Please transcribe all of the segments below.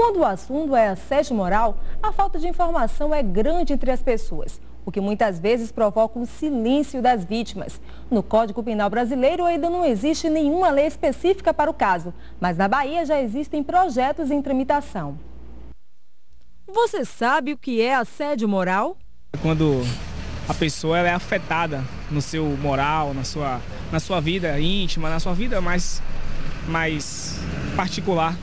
Quando o assunto é assédio moral, a falta de informação é grande entre as pessoas, o que muitas vezes provoca o silêncio das vítimas. No Código Penal brasileiro ainda não existe nenhuma lei específica para o caso, mas na Bahia já existem projetos em tramitação. Você sabe o que é assédio moral? Quando a pessoa ela é afetada no seu moral, na sua vida íntima, na sua vida mais particular.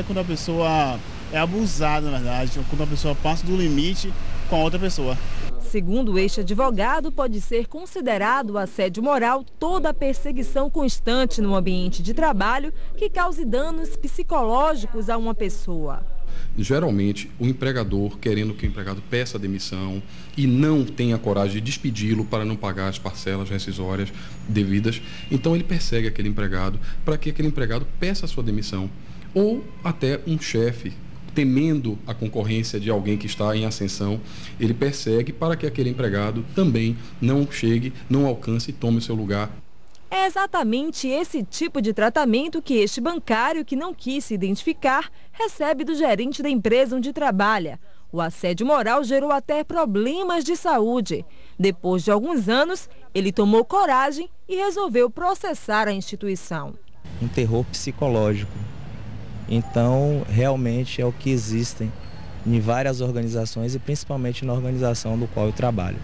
Quando a pessoa é abusada, na verdade, quando a pessoa passa do limite com a outra pessoa. Segundo este advogado, pode ser considerado assédio moral toda a perseguição constante no ambiente de trabalho que cause danos psicológicos a uma pessoa. Geralmente, o empregador, querendo que o empregado peça demissão e não tenha coragem de despedi-lo para não pagar as parcelas rescisórias devidas, então ele persegue aquele empregado para que aquele empregado peça a sua demissão. Ou até um chefe, temendo a concorrência de alguém que está em ascensão, ele persegue para que aquele empregado também não chegue, não alcance e tome o seu lugar. É exatamente esse tipo de tratamento que este bancário, que não quis se identificar, recebe do gerente da empresa onde trabalha. O assédio moral gerou até problemas de saúde. Depois de alguns anos, ele tomou coragem e resolveu processar a instituição. Um terror psicológico. Então, realmente é o que existem em várias organizações e principalmente na organização do qual eu trabalho.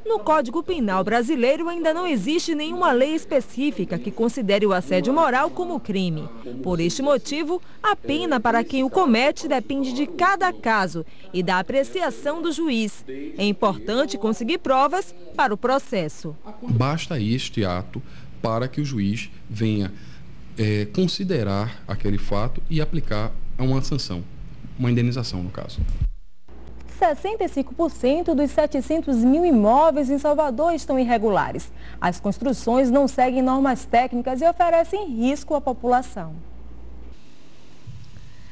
No Código Penal brasileiro ainda não existe nenhuma lei específica que considere o assédio moral como crime. Por este motivo, a pena para quem o comete depende de cada caso e da apreciação do juiz. É importante conseguir provas para o processo. Basta este ato para que o juiz venha considerar aquele fato e aplicar uma sanção, uma indenização no caso. 65% dos 700 mil imóveis em Salvador estão irregulares. As construções não seguem normas técnicas e oferecem risco à população.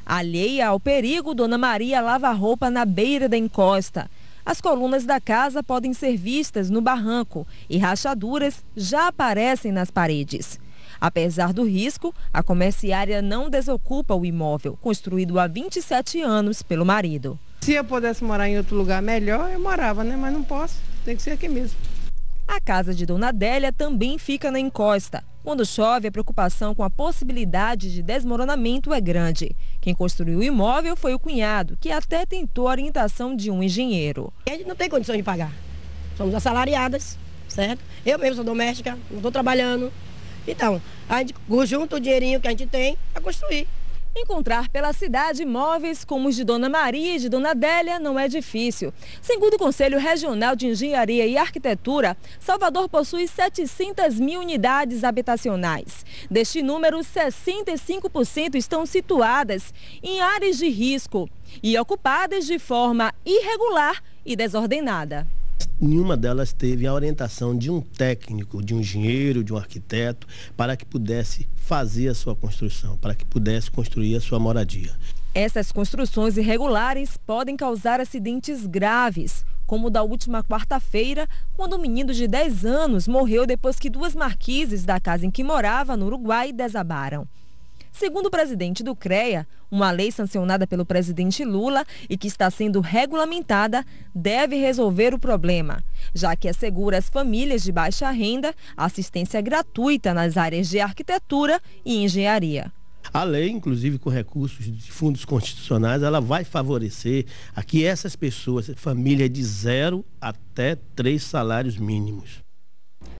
Alheia ao perigo, Dona Maria lava roupa na beira da encosta. As colunas da casa podem ser vistas no barranco e rachaduras já aparecem nas paredes. Apesar do risco, a comerciária não desocupa o imóvel, construído há 27 anos pelo marido. Se eu pudesse morar em outro lugar melhor, eu morava, né? Mas não posso, tem que ser aqui mesmo. A casa de Dona Adélia também fica na encosta. Quando chove, a preocupação com a possibilidade de desmoronamento é grande. Quem construiu o imóvel foi o cunhado, que até tentou a orientação de um engenheiro. A gente não tem condições de pagar. Somos assalariadas, certo? Eu mesmo sou doméstica, não estou trabalhando. Então, a gente junta o dinheirinho que a gente tem para construir. Encontrar pela cidade imóveis como os de Dona Maria e de Dona Adélia não é difícil. Segundo o Conselho Regional de Engenharia e Arquitetura, Salvador possui 700 mil unidades habitacionais. Deste número, 65% estão situadas em áreas de risco e ocupadas de forma irregular e desordenada. Nenhuma delas teve a orientação de um técnico, de um engenheiro, de um arquiteto, para que pudesse fazer a sua construção, para que pudesse construir a sua moradia. Essas construções irregulares podem causar acidentes graves, como o da última quarta-feira, quando um menino de 10 anos morreu depois que duas marquises da casa em que morava, no Uruguai, desabaram. Segundo o presidente do CREA, uma lei sancionada pelo presidente Lula e que está sendo regulamentada deve resolver o problema, já que assegura às famílias de baixa renda assistência gratuita nas áreas de arquitetura e engenharia. A lei, inclusive com recursos de fundos constitucionais, ela vai favorecer a que essas pessoas, família de 0 até 3 salários mínimos.